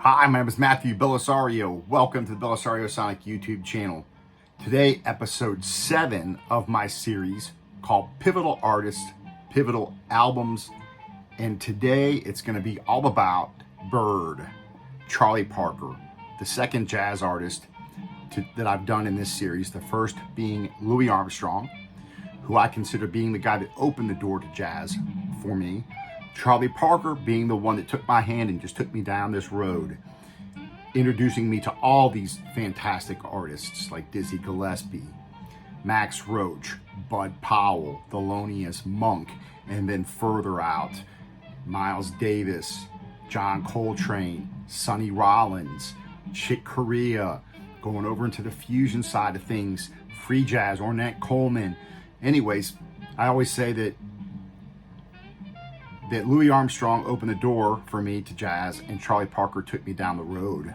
Hi, my name is Matthew Bellisario. Welcome to the BellisarioSonic YouTube channel. Today, episode 7 of my series called Pivotal Artists, Pivotal Albums. And today, it's going to be all about Bird, Charlie Parker, the second jazz artist that I've done in this series. The first being Louis Armstrong, who I consider being the guy that opened the door to jazz for me. Charlie Parker being the one that took my hand and just took me down this road, introducing me to all these fantastic artists like Dizzy Gillespie, Max Roach, Bud Powell, Thelonious Monk, and then further out, Miles Davis, John Coltrane, Sonny Rollins, Chick Corea, going over into the fusion side of things, free jazz, Ornette Coleman. Anyways, I always say that Louis Armstrong opened the door for me to jazz and Charlie Parker took me down the road.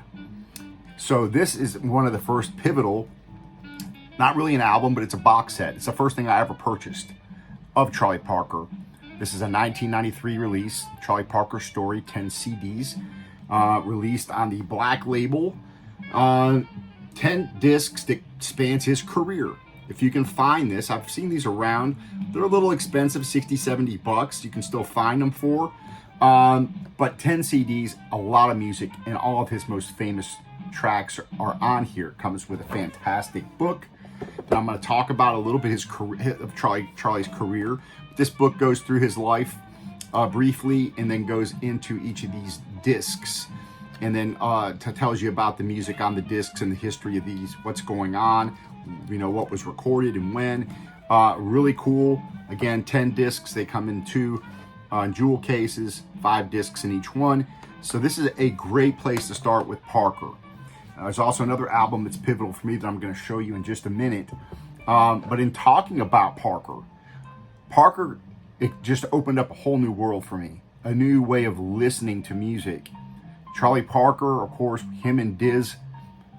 So this is one of the first pivotal, not really an album, but it's a box set. It's the first thing I ever purchased of Charlie Parker. This is a 1993 release, Charlie Parker Story, 10 CDs, released on the Black Label, 10 discs that spans his career. If you can find this, I've seen these around. They're a little expensive, 60, 70 bucks. You can still find them for. But 10 CDs, a lot of music, and all of his most famous tracks are on here. It comes with a fantastic book that I'm going to talk about a little bit his career, of Charlie's career. This book goes through his life briefly and then goes into each of these discs. And then tells you about the music on the discs and the history of these, what's going on, what was recorded and when. Really cool. Again, 10 discs. They come in two jewel cases, 5 discs in each one. So this is a great place to start with Parker. There's also another album that's pivotal for me that I'm going to show you in just a minute. But in talking about Parker, it just opened up a whole new world for me, a new way of listening to music. Charlie Parker, of course, him and Diz,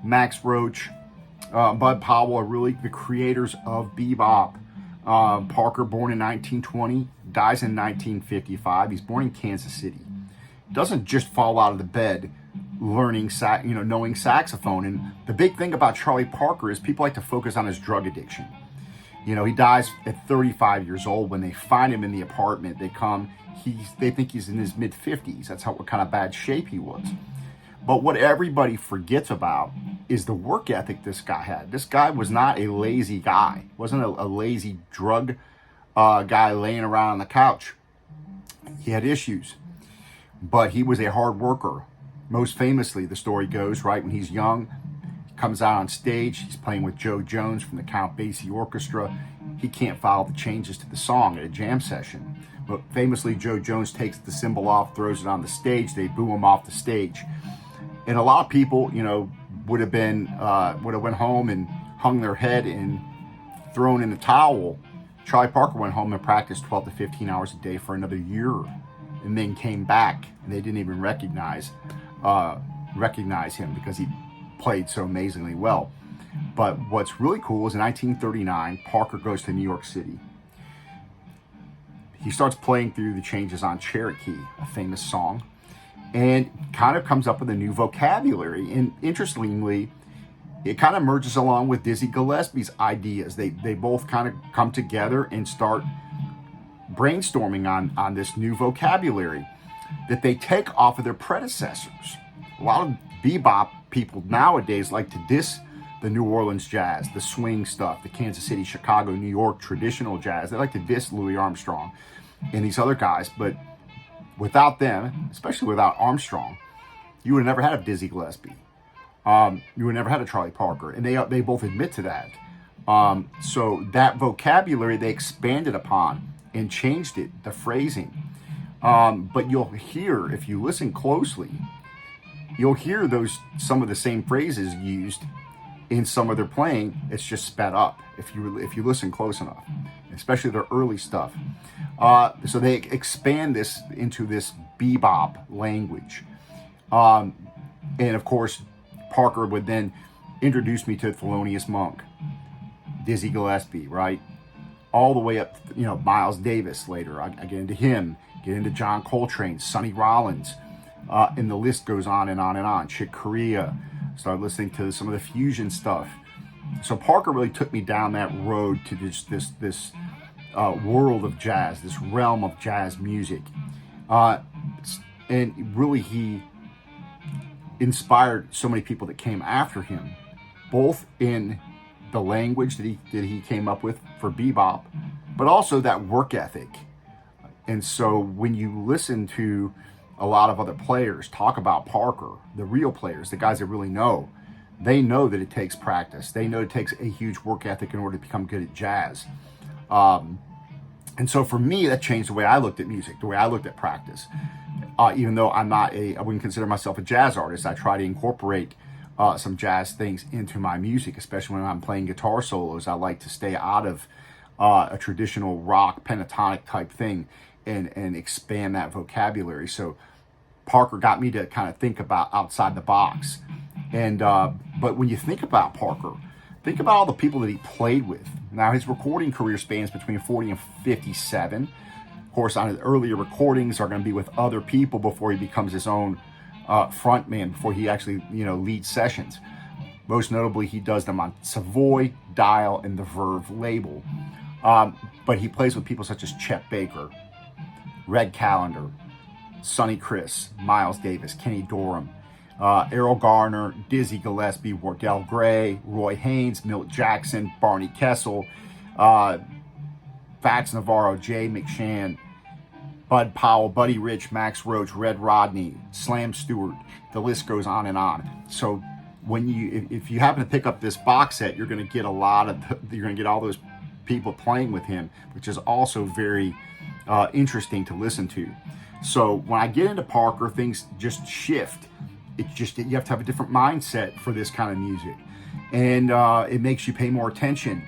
Max Roach, Bud Powell are really the creators of bebop. Parker, born in 1920, dies in 1955. He's born in Kansas City. Doesn't just fall out of the bed learning, knowing saxophone. And the big thing about Charlie Parker is people like to focus on his drug addiction. He dies at 35 years old. When they find him in the apartment, they think he's in his mid-50s. That's what kind of bad shape he was. But what everybody forgets about is the work ethic this guy had. This guy was not a lazy guy. Wasn't a lazy drug guy laying around on the couch. He had issues, but he was a hard worker. Most famously, the story goes, right, when he's young, he comes out on stage, he's playing with Joe Jones from the Count Basie Orchestra. He can't follow the changes to the song at a jam session. But famously, Joe Jones takes the cymbal off, throws it on the stage, they boo him off the stage. And a lot of people, would have went home and hung their head and thrown in the towel. Charlie Parker went home and practiced 12 to 15 hours a day for another year, and then came back, and they didn't even recognize him because he played so amazingly well. But what's really cool is in 1939, Parker goes to New York City. He starts playing through the changes on Cherokee, a famous song, and kind of comes up with a new vocabulary. And interestingly, it kind of merges along with Dizzy Gillespie's ideas. They both kind of come together and start brainstorming on this new vocabulary that they take off of their predecessors. A lot of bebop people nowadays like to diss the New Orleans jazz, the swing stuff, the Kansas City, Chicago, New York traditional jazz. They like to diss Louis Armstrong and these other guys, but without them, especially without Armstrong, you would have never had a Dizzy Gillespie. You would have never had a Charlie Parker, and they both admit to that. So that vocabulary they expanded upon and changed it, the phrasing. But you'll hear, if you listen closely, you'll hear some of the same phrases used in some of their playing. It's just sped up if you listen close enough, especially their early stuff. So they expand this into this bebop language. And of course, Parker would then introduce me to Thelonious Monk, Dizzy Gillespie, right? All the way up, Miles Davis later. I get into him, get into John Coltrane, Sonny Rollins, and the list goes on and on and on. Chick Corea, started listening to some of the fusion stuff. So Parker really took me down that road to this world of jazz, this realm of jazz music. And really he inspired so many people that came after him, both in the language that he came up with for bebop, but also that work ethic. And so when you listen to a lot of other players talk about Parker, the real players, the guys that really know, they know that it takes practice. They know it takes a huge work ethic in order to become good at jazz. And so for me, that changed the way I looked at music, the way I looked at practice. Even though I wouldn't consider myself a jazz artist, I try to incorporate some jazz things into my music, especially when I'm playing guitar solos. I like to stay out of a traditional rock pentatonic type thing and expand that vocabulary. So Parker got me to kind of think about outside the box. And but when you think about Parker, think about all the people that he played with. Now, his recording career spans between 40 and 57. Of course, on his earlier recordings are going to be with other people before he becomes his own frontman, before he actually, leads sessions. Most notably, he does them on Savoy, Dial, and the Verve label. But he plays with people such as Chet Baker, Red Callender, Sonny Criss, Miles Davis, Kenny Dorham, Errol Garner, Dizzy Gillespie, Wardell Gray, Roy Haynes, Milt Jackson, Barney Kessel, Fats Navarro, Jay McShann, Bud Powell, Buddy Rich, Max Roach, Red Rodney, Slam Stewart. The list goes on and on. So if you happen to pick up this box set, you're going to get you're going to get all those people playing with him, which is also very interesting to listen to. So when I get into Parker, things just shift. You have to have a different mindset for this kind of music, and it makes you pay more attention,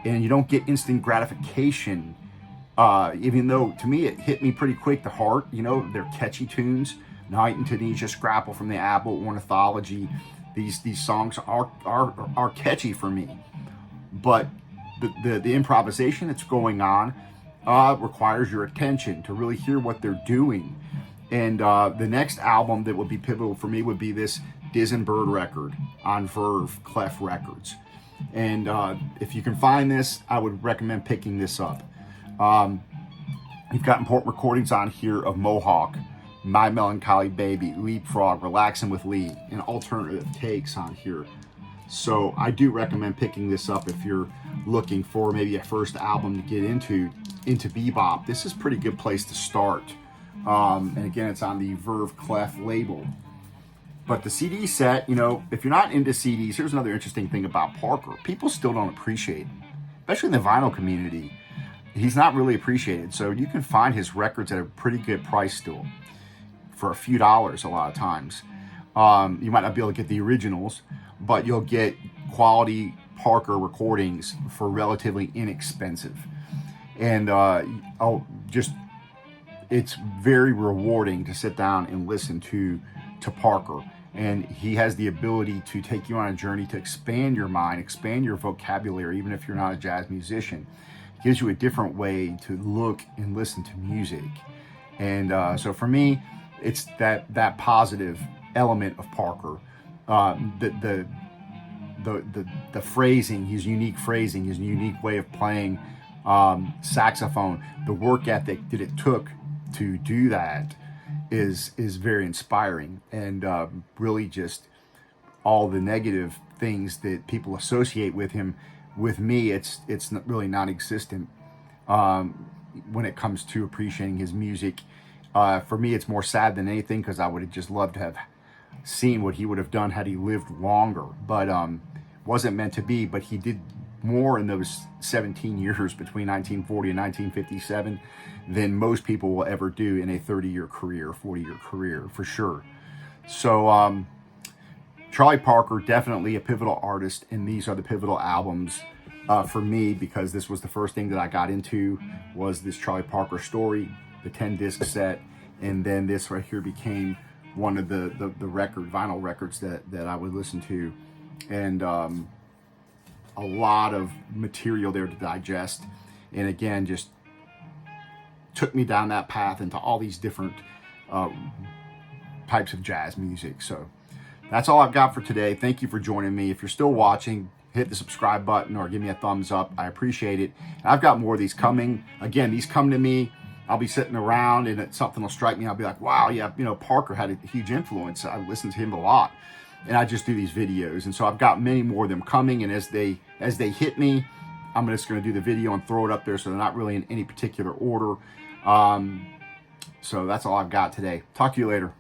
and you don't get instant gratification. Even though to me it hit me pretty quick to heart. They're catchy tunes. Night and Tunisia, Scrapple from the Apple, Ornithology. These songs are catchy for me, but the improvisation that's going on requires your attention to really hear what they're doing. And the next album that would be pivotal for me would be this Diz and Bird record on Verve Clef Records. And if you can find this, I would recommend picking this up. You've got important recordings on here of Mohawk, My Melancholy Baby, Leapfrog, Relaxing with Lee, and alternative takes on here. So I do recommend picking this up if you're looking for maybe a first album to get into bebop. This is a pretty good place to start. And again, it's on the Verve Clef label. But the CD set, if you're not into CDs, here's another interesting thing about Parker. People still don't appreciate him, especially in the vinyl community. He's not really appreciated. So you can find his records at a pretty good price still for a few dollars a lot of times. You might not be able to get the originals, but you'll get quality Parker recordings for relatively inexpensive. And it's very rewarding to sit down and listen to Parker. And he has the ability to take you on a journey to expand your mind, expand your vocabulary, even if you're not a jazz musician. It gives you a different way to look and listen to music. And so for me, it's that positive element of Parker. The phrasing, his unique phrasing, his unique way of playing saxophone, the work ethic that it took to do that is very inspiring. And really just all the negative things that people associate with him, with me, it's really non-existent when it comes to appreciating his music. For me, it's more sad than anything, because I would have just loved to have seen what he would have done had he lived longer. But wasn't meant to be. But he did more in those 17 years between 1940 and 1957 than most people will ever do in a 30-year career, 40-year career, for sure. So Charlie Parker, definitely a pivotal artist, and these are the pivotal albums for me, because this was the first thing that I got into, was this Charlie Parker story, the 10-disc set, and then this right here became one of the vinyl records that I would listen to. And a lot of material there to digest, and again, just took me down that path into all these different types of jazz music. So that's all I've got for today. Thank you for joining me. If you're still watching, hit the subscribe button or give me a thumbs up. I appreciate it. And I've got more of these coming. Again, these come to me. I'll be sitting around and something will strike me. I'll be like, wow, yeah, Parker had a huge influence. I listened to him a lot. And I just do these videos. And so I've got many more of them coming. And as they hit me, I'm just going to do the video and throw it up there. So they're not really in any particular order. So that's all I've got today. Talk to you later.